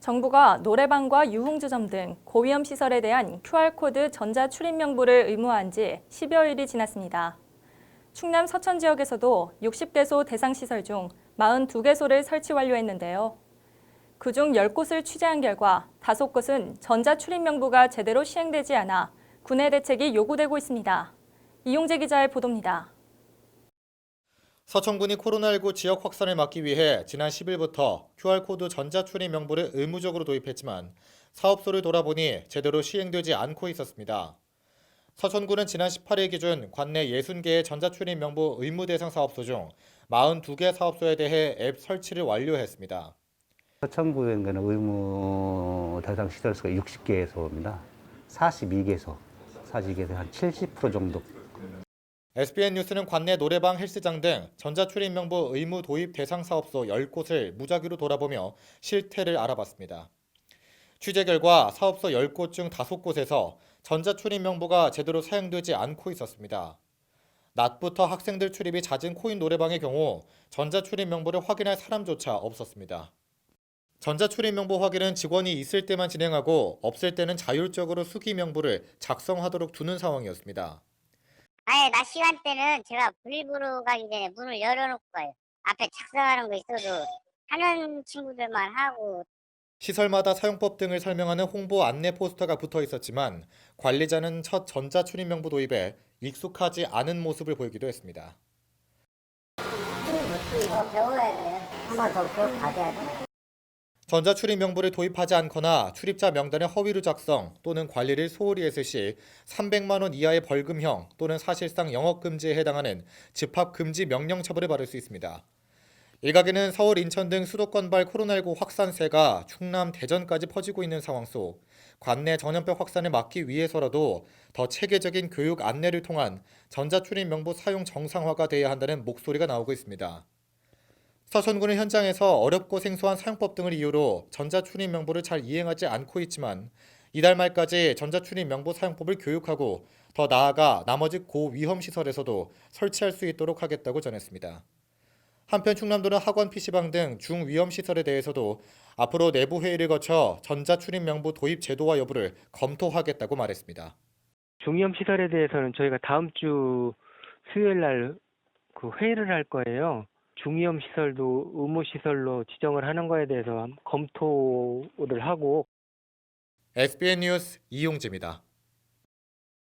정부가 노래방과 유흥주점 등 고위험 시설에 대한 QR코드 전자출입 명부를 의무화한 지 10여일이 지났습니다. 충남 서천 지역에서도 60개소 대상 시설 중 42개소를 설치 완료했는데요. 그중 10곳을 취재한 결과 5곳은 전자출입 명부가 제대로 시행되지 않아 군의 대책이 요구되고 있습니다. 이용재 기자의 보도입니다. 서천군이 코로나19 지역 확산을 막기 위해 지난 10일부터 QR코드 전자출입 명부를 의무적으로 도입했지만 사업소를 돌아보니 제대로 시행되지 않고 있었습니다. 서천군은 지난 18일 기준 관내 60개의 전자출입 명부 의무 대상 사업소 중 42개 사업소에 대해 앱 설치를 완료했습니다. 서천구에는 의무 대상 시설소가 60개소입니다. 42개소 한 70% 정도. SBN 뉴스는 관내 노래방, 헬스장 등 전자출입 명부 의무 도입 대상 사업소 10곳을 무작위로 돌아보며 실태를 알아봤습니다. 취재 결과 사업소 10곳 중 5곳에서 전자출입 명부가 제대로 사용되지 않고 있었습니다. 낮부터 학생들 출입이 잦은 코인 노래방의 경우 전자출입 명부를 확인할 사람조차 없었습니다. 전자출입 명부 확인은 직원이 있을 때만 진행하고 없을 때는 자율적으로 수기 명부를 작성하도록 두는 상황이었습니다. 아예 낮 시간대는 제가 불입으로 가기 전에 문을 열어놓고 가요. 앞에 작성하는 거 있어도 하는 친구들만 하고. 시설마다 사용법 등을 설명하는 홍보 안내 포스터가 붙어 있었지만 관리자는 첫 전자출입 명부 도입에 익숙하지 않은 모습을 보이기도 했습니다. 배워야 돼요. 한 번 더 교육 받아야 돼요. 전자출입 명부를 도입하지 않거나 출입자 명단의 허위로 작성 또는 관리를 소홀히 했을 시 300만 원 이하의 벌금형 또는 사실상 영업금지에 해당하는 집합금지 명령 처벌을 받을 수 있습니다. 일각에는 서울, 인천 등 수도권발 코로나19 확산세가 충남, 대전까지 퍼지고 있는 상황 속 관내 전염병 확산을 막기 위해서라도 더 체계적인 교육 안내를 통한 전자출입 명부 사용 정상화가 돼야 한다는 목소리가 나오고 있습니다. 서천군은 현장에서 어렵고 생소한 사용법 등을 이유로 전자출입 명부를 잘 이행하지 않고 있지만 이달 말까지 전자출입 명부 사용법을 교육하고 더 나아가 나머지 고위험 시설에서도 설치할 수 있도록 하겠다고 전했습니다. 한편 충남도는 학원 PC방 등 중위험 시설에 대해서도 앞으로 내부 회의를 거쳐 전자출입 명부 도입 제도화 여부를 검토하겠다고 말했습니다. 중위험 시설에 대해서는 저희가 다음 주 수요일 날 회의를 할 거예요. 중위험 시설도 의무 시설로 지정을 하는 거에 대해서 검토를 하고. SBN 뉴스 이용재입니다.